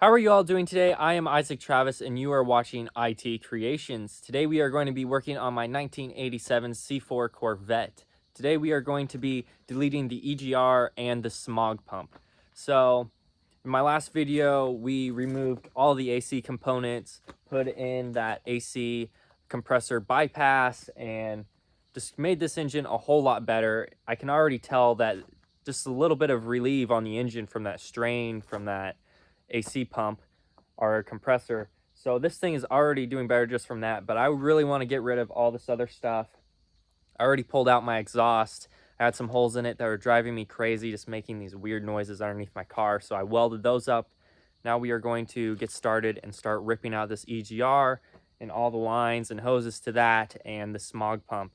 How are you all doing today? I am Isaac Travis and you are watching I.T.Creations. Today we are going to be working on my 1987 C-4 Corvette. Today we are going to be deleting the EGR and the smog pump. So in my last video we removed all the AC components, put in that AC compressor bypass, and just made this engine a whole lot better. I can already tell that just a little bit of relief on the engine from that strain from that AC pump or compressor. So this thing is already doing better just from that, but I really want to get rid of all this other stuff. I already pulled out my exhaust. I had some holes in it that were driving me crazy, just making these weird noises underneath my car, so I welded those up. Now we are going to get started and start ripping out this EGR and all the lines and hoses to that and the smog pump.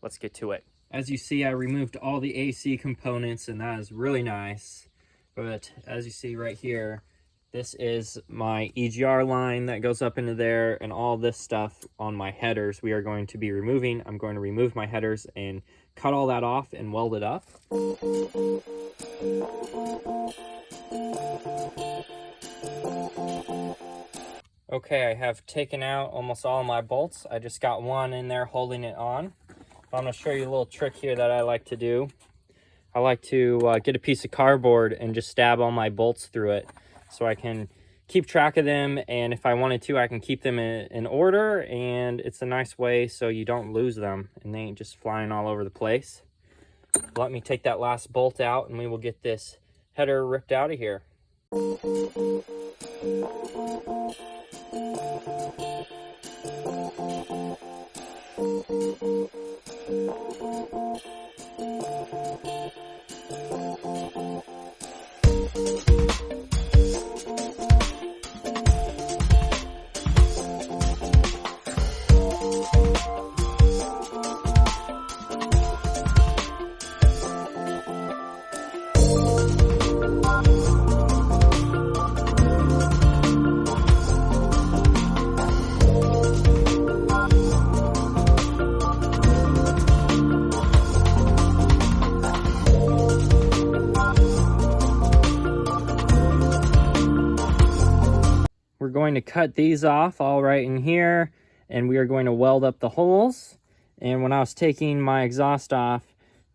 Let's get to it. As you see, I removed all the AC components and that is really nice. But as you see right here, this is my EGR line that goes up into there, and all this stuff on my headers we are going to be removing. I'm going to remove my headers and cut all that off and weld it up. Okay, I have taken out almost all of my bolts. I just got one in there holding it on. I'm going to show you a little trick here that I like to do. I like to get a piece of cardboard and just stab all my bolts through it, so I can keep track of them, and if I wanted to, I can keep them in order, and it's a nice way so you don't lose them and they ain't just flying all over the place. Let me take that last bolt out and we will get this header ripped out of here. We're going to cut these off all right in here, and we are going to weld up the holes. And when I was taking my exhaust off,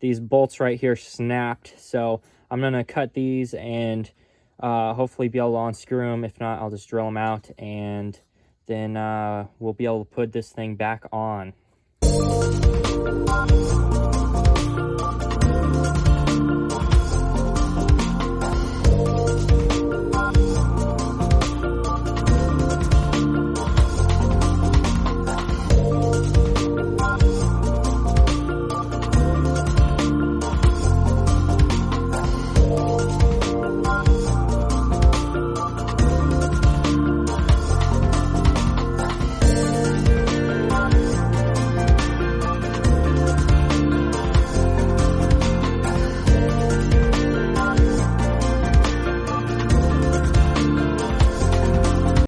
these bolts right here snapped, so I'm going to cut these and hopefully be able to unscrew them. If not, I'll just drill them out, and then we'll be able to put this thing back on.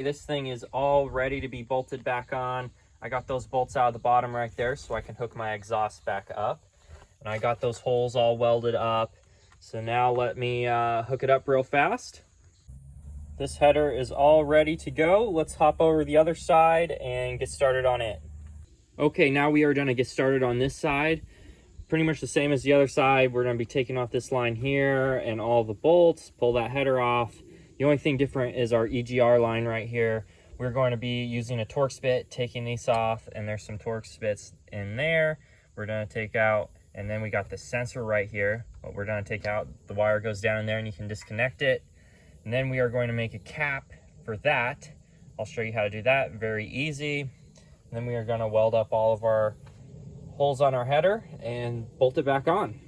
This thing is all ready to be bolted back on. I got those bolts out of the bottom right there so I can hook my exhaust back up. And I got those holes all welded up. So now let me hook it up real fast. This header is all ready to go. Let's hop over the other side and get started on it. Okay, now we are going to get started on this side. Pretty much the same as the other side. We're going to be taking off this line here and all the bolts, pull that header off. The only thing different is our EGR line right here. We're going to be using a Torx bit, taking these off, and there's some Torx bits in there. We're going to take out, and then we got the sensor right here. What we're going to take out, the wire goes down in there and you can disconnect it. And then we are going to make a cap for that. I'll show you how to do that, very easy. And then we are going to weld up all of our holes on our header and bolt it back on.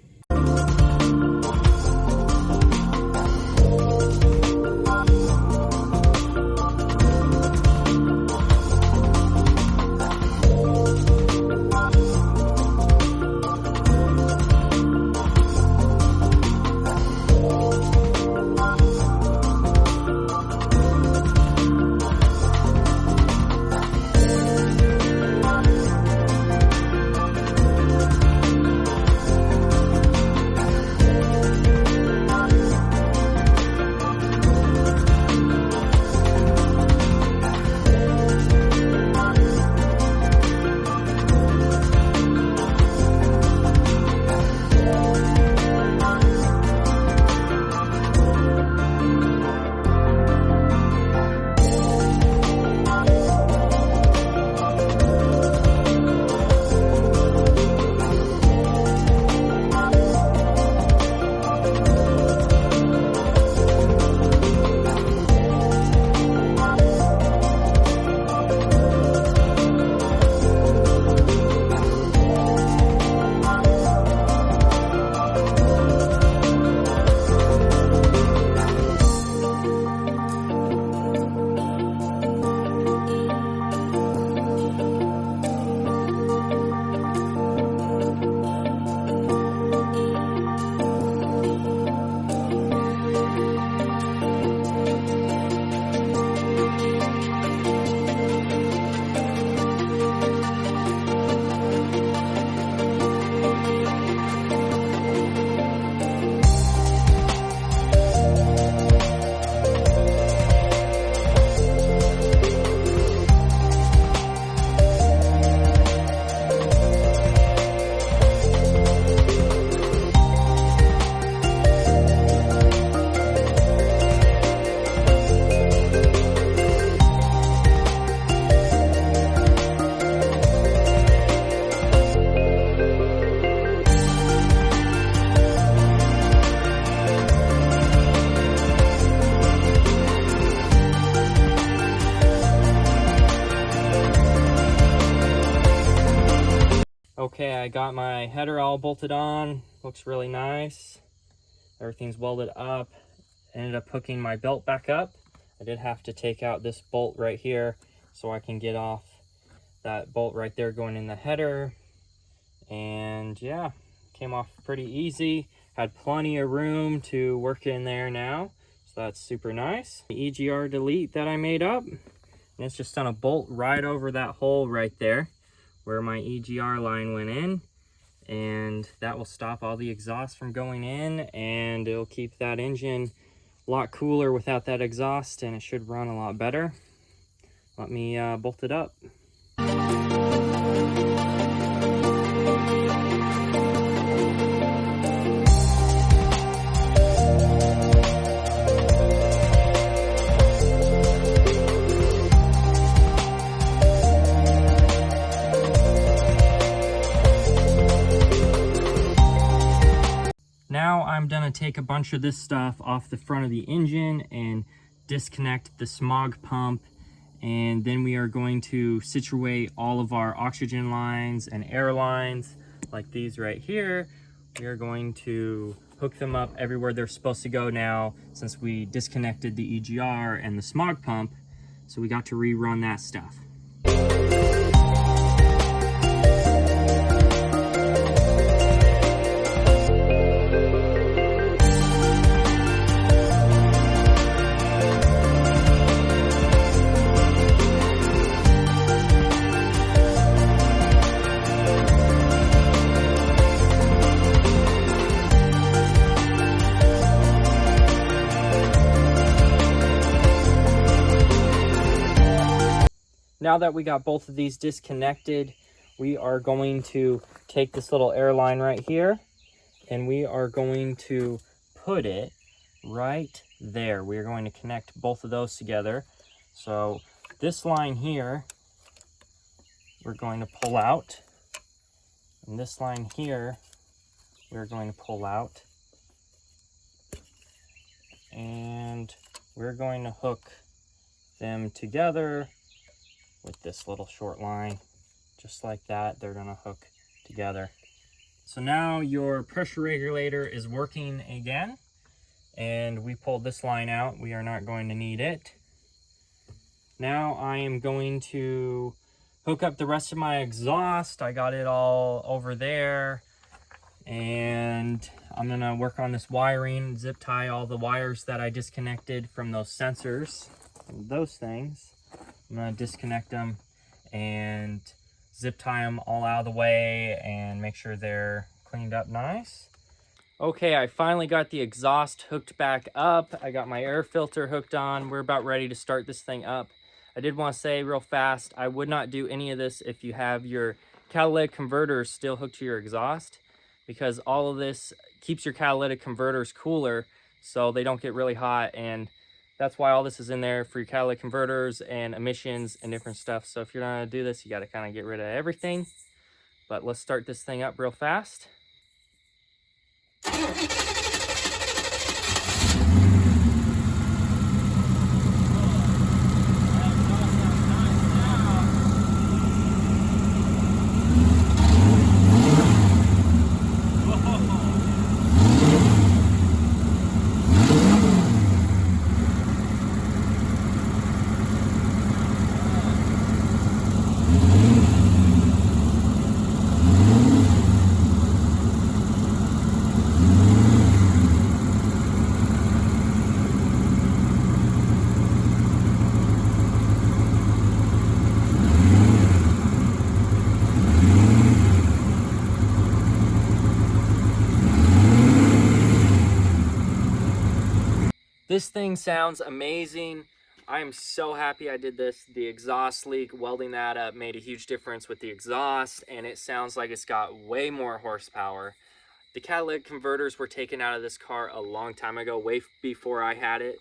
Okay, I got my header all bolted on. Looks really nice. Everything's welded up. Ended up hooking my belt back up. I did have to take out this bolt right here so I can get off that bolt right there going in the header. And yeah, came off pretty easy. Had plenty of room to work in there now, so that's super nice. The Egr Delete that I made up, and it's just on a bolt right over that hole right there where my EGR line went in, and that will stop all the exhaust from going in, and it'll keep that engine a lot cooler without that exhaust, and it should run a lot better. Let me bolt it up. Now I'm gonna take a bunch of this stuff off the front of the engine and disconnect the smog pump, and then we are going to situate all of our oxygen lines and air lines like these right here. We are going to hook them up everywhere they're supposed to go now, since we disconnected the EGR and the smog pump, so we got to rerun that stuff. Now that we got both of these disconnected, we are going to take this little air line right here, and we are going to put it right there. We are going to connect both of those together. So this line here, we're going to pull out, and this line here, we're going to pull out, and we're going to hook them together with this little short line, just like that. They're gonna hook together. So now your pressure regulator is working again, and we pulled this line out. We are not going to need it. Now I am going to hook up the rest of my exhaust. I got it all over there, and I'm gonna work on this wiring, zip tie all the wires that I disconnected from those sensors, those things. I'm gonna disconnect them and zip tie them all out of the way and make sure they're cleaned up nice. Okay, I finally got the exhaust hooked back up. I got my air filter hooked on. We're about ready to start this thing up. I did want to say real fast, I would not do any of this if you have your catalytic converters still hooked to your exhaust, because all of this keeps your catalytic converters cooler so they don't get really hot, and that's why all this is in there, for your catalytic converters and emissions and different stuff. So if you're gonna do this, you gotta kind of get rid of everything. But let's start this thing up real fast. This thing sounds amazing. I am so happy I did this. The exhaust leak, welding that up made a huge difference with the exhaust, and it sounds like it's got way more horsepower. The catalytic converters were taken out of this car a long time ago, way before I had it.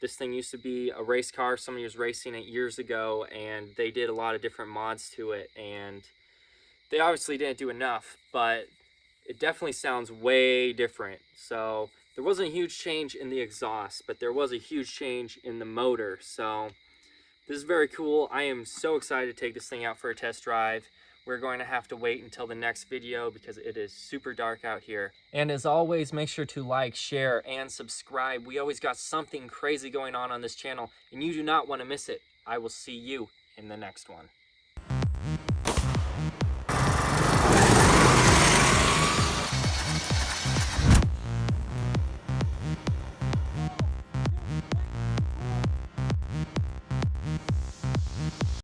This thing used to be a race car. Somebody was racing it years ago, and they did a lot of different mods to it, and they obviously didn't do enough, but it definitely sounds way different. So there wasn't a huge change in the exhaust, but there was a huge change in the motor. So this is very cool. I am so excited to take this thing out for a test drive. we're going to have to wait until the next video because it is super dark out here. And as always, make sure to like, share, and subscribe. We always got something crazy going on this channel, and you do not want to miss it. I will see you in the next one.